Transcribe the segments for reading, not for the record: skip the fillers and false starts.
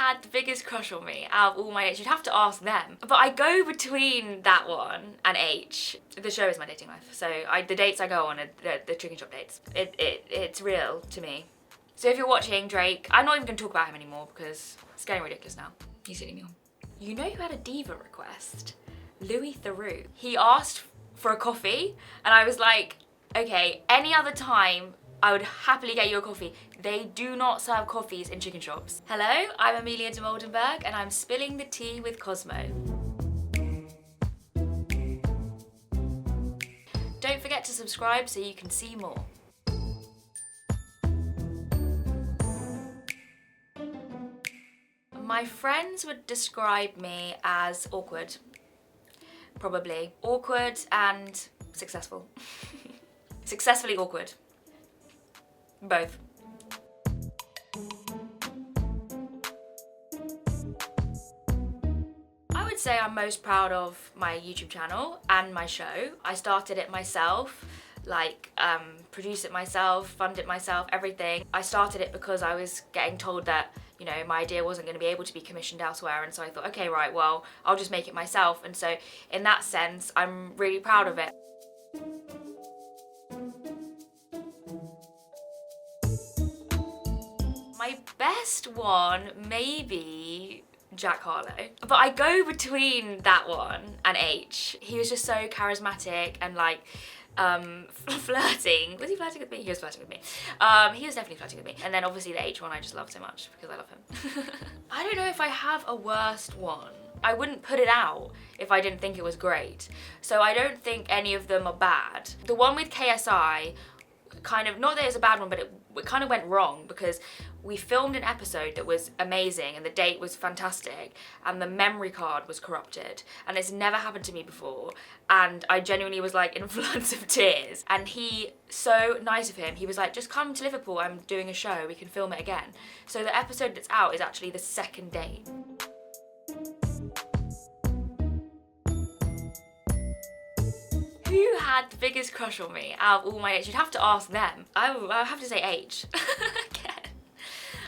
had the biggest crush on me out of all my dates? You'd have to ask them. But I go between that one and H. The show is my dating life. So the dates I go on are the chicken shop dates. It's real to me. So if you're watching Drake, I'm not even going to talk about him anymore because it's getting ridiculous now. He's sitting me on. You know who had a diva request? Theroux. He asked for a coffee and I was like, okay, any other time I would happily get you a coffee. They do not serve coffees in chicken shops. Hello, I'm Amelia Dimoldenberg and I'm spilling the tea with Cosmo. Don't forget to subscribe so you can see more. My friends would describe me as awkward. Probably. Awkward and successful. Successfully awkward. Both. I would say I'm most proud of my YouTube channel and my show. I started it myself, produced it myself, funded it myself, everything. I started it because I was getting told that, you know, my idea wasn't going to be able to be commissioned elsewhere, and so I thought, okay, right, well, I'll just make it myself. And so in that sense, I'm really proud of it. My best one, maybe Jack Harlow. But I go between that one and H. He was just so charismatic and flirting. Was he flirting with me? He was flirting with me. He was definitely flirting with me. And then obviously the H one I just love so much because I love him. I don't know if I have a worst one. I wouldn't put it out if I didn't think it was great. So I don't think any of them are bad. The one with KSI, kind of, not that it's a bad one, but it kind of went wrong because we filmed an episode that was amazing and the date was fantastic and the memory card was corrupted, and it's never happened to me before, and I genuinely was like in floods of tears. And he, so nice of him, he was like, just come to Liverpool, I'm doing a show, we can film it again. So the episode that's out is actually the second date. Who had the biggest crush on me out of all my dates? You'd have to ask them. I have to say H. Again.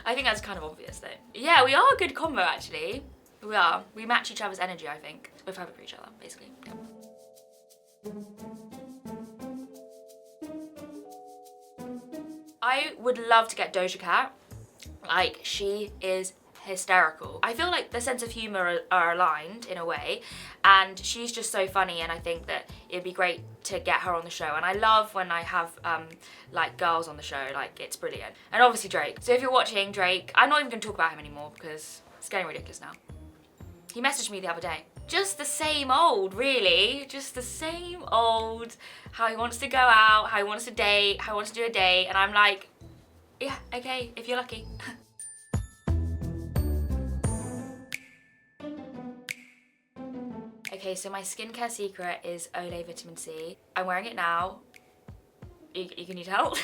I think that's kind of obvious though. Yeah, we are a good combo actually. We are. We match each other's energy, I think. We're perfect for each other, basically. Yeah. I would love to get Doja Cat. Like, she is hysterical. I feel like the sense of humour are aligned in a way, and she's just so funny, and I think that it'd be great to get her on the show. And I love when I have girls on the show, like, it's brilliant. And obviously Drake. So if you're watching Drake, I'm not even going to talk about him anymore because it's getting ridiculous now. He messaged me the other day. Just the same old, really. Just the same old, how he wants to go out, how he wants to date, how he wants to do a date, and I'm like, yeah, okay, if you're lucky. Okay, so my skincare secret is Olay Vitamin C. I'm wearing it now. Can you tell?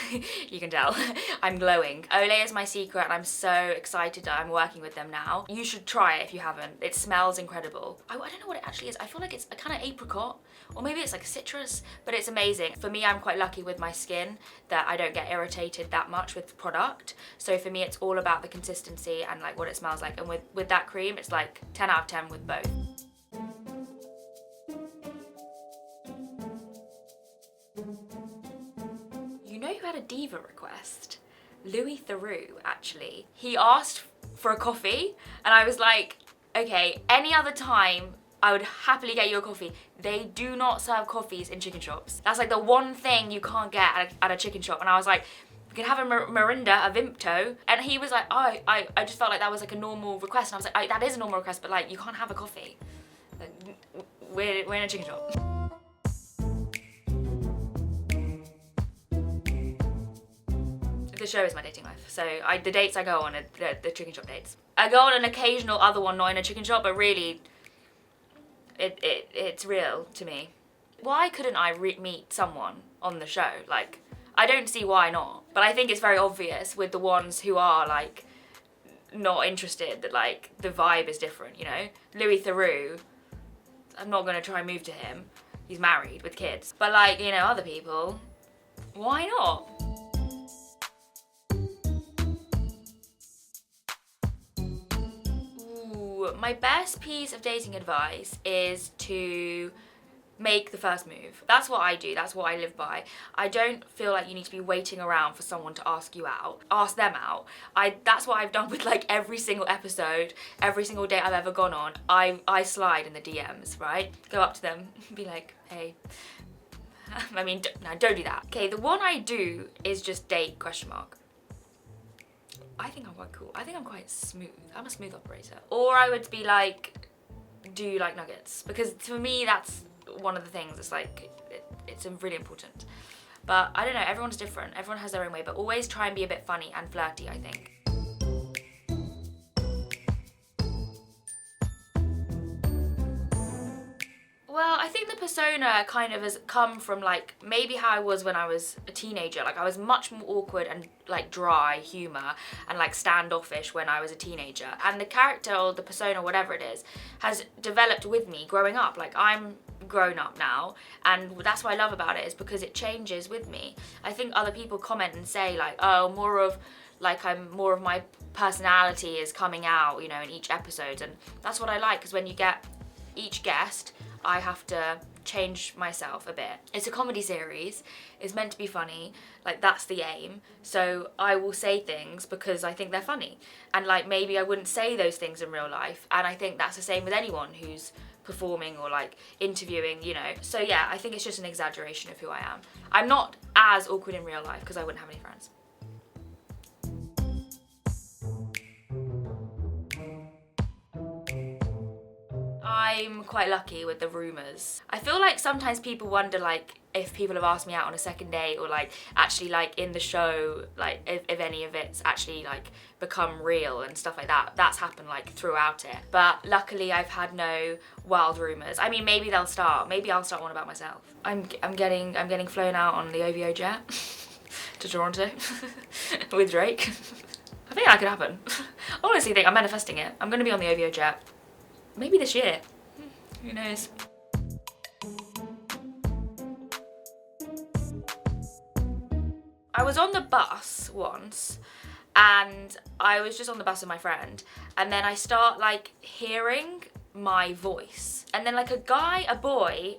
You can tell. I'm glowing. Olay is my secret and I'm so excited that I'm working with them now. You should try it if you haven't. It smells incredible. I don't know what it actually is. I feel like it's a kind of apricot, or maybe it's like citrus, but it's amazing. For me, I'm quite lucky with my skin that I don't get irritated that much with the product. So for me, it's all about the consistency and like what it smells like. And with that cream, it's like 10 out of 10 with both. You know who had a diva request? Theroux, actually. He asked for a coffee and I was like, okay, any other time I would happily get you a coffee. They do not serve coffees in chicken shops. That's like the one thing you can't get at a chicken shop. And I was like, we can have a Mirinda, a Vimto. And he was like, oh, I just felt like that was like a normal request. And I was like, that is a normal request, but like you can't have a coffee. Like, we're in a chicken shop. The show is my dating life. So the dates I go on are the chicken shop dates. I go on an occasional other one, not in a chicken shop, but really, it's real to me. Why couldn't I meet someone on the show? Like, I don't see why not. But I think it's very obvious with the ones who are like not interested that like the vibe is different, you know? Theroux, I'm not gonna try and move to him. He's married with kids. But like, you know, other people, why not? my best piece of dating advice is to make the first move. That's what I do, that's what I live by. I don't feel like you need to be waiting around for someone to ask you out, ask them out. That's what I've done with like every single episode, every single date I've ever gone on. I slide in the DMs, right? Go up to them, be like, hey. I mean, no, don't do that. Okay, the one I do is just date ? I think I'm quite cool. I think I'm quite smooth. I'm a smooth operator. Or I would be like, do you like nuggets? Because for me, that's one of the things. It's like, it's really important. But I don't know, everyone's different. Everyone has their own way, but always try and be a bit funny and flirty, I think. Well, I think the persona kind of has come from like maybe how I was when I was a teenager. Like I was much more awkward and like dry humour and like standoffish when I was a teenager. And the character or the persona, whatever it is, has developed with me growing up. Like I'm grown up now, and that's what I love about it, is because it changes with me. I think other people comment and say like, oh, more of my personality is coming out, you know, in each episode. And that's what I like, because when you get each guest, I have to change myself a bit. It's a comedy series, it's meant to be funny, like that's the aim. So I will say things because I think they're funny. And like maybe I wouldn't say those things in real life. And I think that's the same with anyone who's performing or like interviewing, you know. So yeah, I think it's just an exaggeration of who I am. I'm not as awkward in real life because I wouldn't have any friends. I'm quite lucky with the rumours. I feel like sometimes people wonder like if people have asked me out on a second date, or like actually like in the show, like if any of it's actually like become real and stuff like that. That's happened like throughout it. But luckily I've had no wild rumours. I mean, maybe they'll start. Maybe I'll start one about myself. I'm getting flown out on the OVO jet to Toronto with Drake. I think that could happen. I honestly think I'm manifesting it. I'm gonna be on the OVO jet. Maybe this year. Who knows? I was on the bus once, and I was just on the bus with my friend, and then I start like hearing my voice, and then like a boy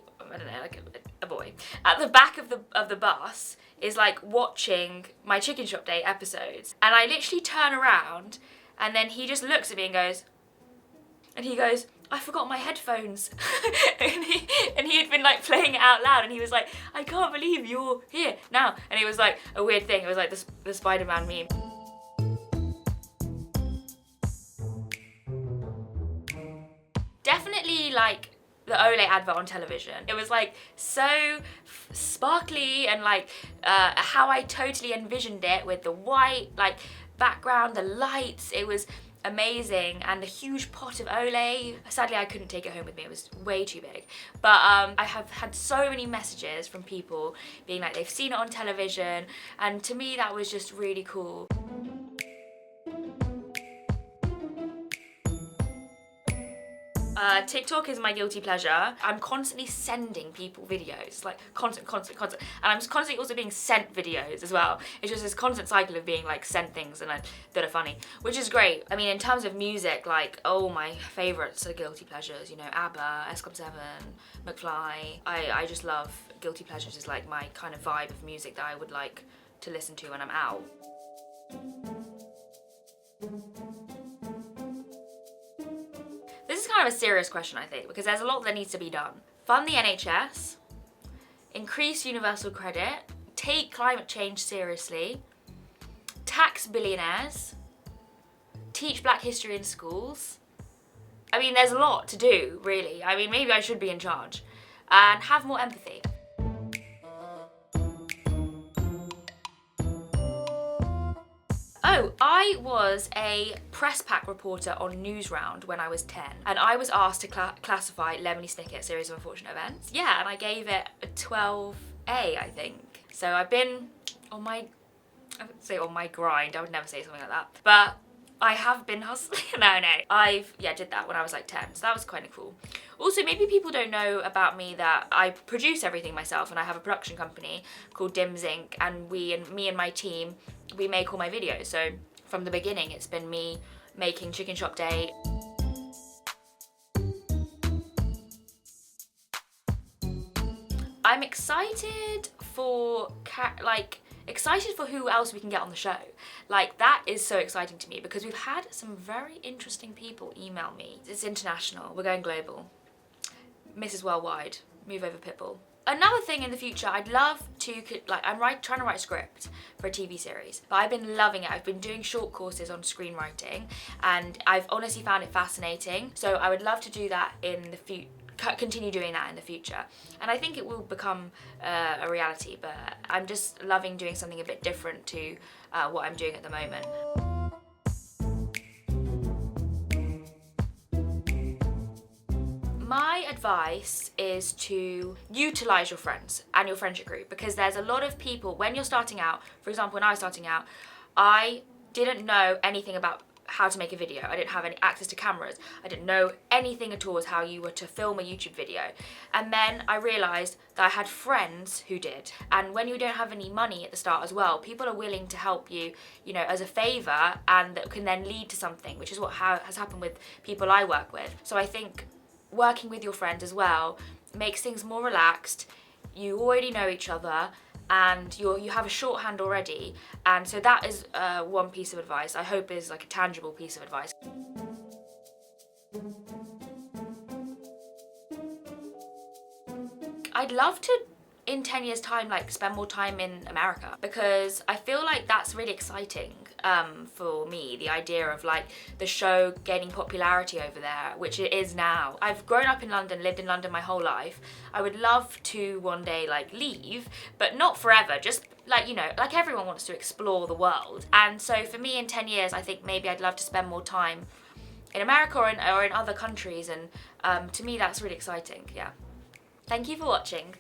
at the back of the bus is like watching my chicken shop date episodes, and I literally turn around, and then he just looks at me and he goes, I forgot my headphones. and he had been like playing it out loud, and he was like, I can't believe you're here now. And it was like a weird thing. It was like the Spider-Man meme. Definitely like the Olay advert on television. It was like so sparkly, and like how I totally envisioned it, with the white like background, the lights. It was amazing, and a huge pot of Olay. Sadly, I couldn't take it home with me, it was way too big. But I have had so many messages from people being like they've seen it on television, and to me that was just really cool. TikTok is my guilty pleasure. I'm constantly sending people videos, like constant. And I'm just constantly also being sent videos as well. It's just this constant cycle of being like sent things and that are funny, which is great. I mean, in terms of music, like, oh, my favourites are guilty pleasures, you know, ABBA, S7, McFly. I just love guilty pleasures. Is like my kind of vibe of music that I would like to listen to when I'm out. This is kind of a serious question, I think, because there's a lot that needs to be done. Fund the NHS, increase universal credit, take climate change seriously, tax billionaires, teach Black history in schools. I mean, there's a lot to do, really. I mean, maybe I should be in charge. And have more empathy. Oh, I was a press pack reporter on Newsround when I was 10, and I was asked to classify Lemony Snicket, Series of Unfortunate Events. Yeah, and I gave it a 12A, I think. So I've been on my, I would say on my grind, I would never say something like that. But I have been hustling. No. Did that when I was like 10, so that was kind of cool. Also, maybe people don't know about me that I produce everything myself, and I have a production company called Dims Inc, and me and my team, we make all my videos. So from the beginning, it's been me making Chicken Shop Day. I'm excited for excited for who else we can get on the show. Like, that is so exciting to me because we've had some very interesting people email me. It's international, we're going global. Mrs. Worldwide, move over Pitbull. Another thing in the future, I'd love to, I'm trying to write a script for a TV series, but I've been loving it. I've been doing short courses on screenwriting and I've honestly found it fascinating. So I would love to do that in the future, continue doing that in the future. And I think it will become a reality, but I'm just loving doing something a bit different to what I'm doing at the moment. My advice is to utilize your friends and your friendship group, because there's a lot of people, when you're starting out, for example, when I was starting out, I didn't know anything about how to make a video. I didn't have any access to cameras. I didn't know anything at all as how you were to film a YouTube video. And then I realized that I had friends who did. And when you don't have any money at the start as well, people are willing to help you, you know, as a favor, and that can then lead to something, which is what has happened with people I work with. So I think working with your friends as well makes things more relaxed. You already know each other and you have a shorthand already, and so that is one piece of advice I hope is like a tangible piece of advice. I'd love to, in 10 years time, like spend more time in America, because I feel like that's really exciting for me, the idea of like the show gaining popularity over there, which it is now. I've grown up in London, lived in London my whole life. I would love to one day like leave, but not forever, just like, you know, like everyone wants to explore the world. And so for me in 10 years, I think maybe I'd love to spend more time in America or in other countries, and to me that's really exciting, yeah. Thank you for watching.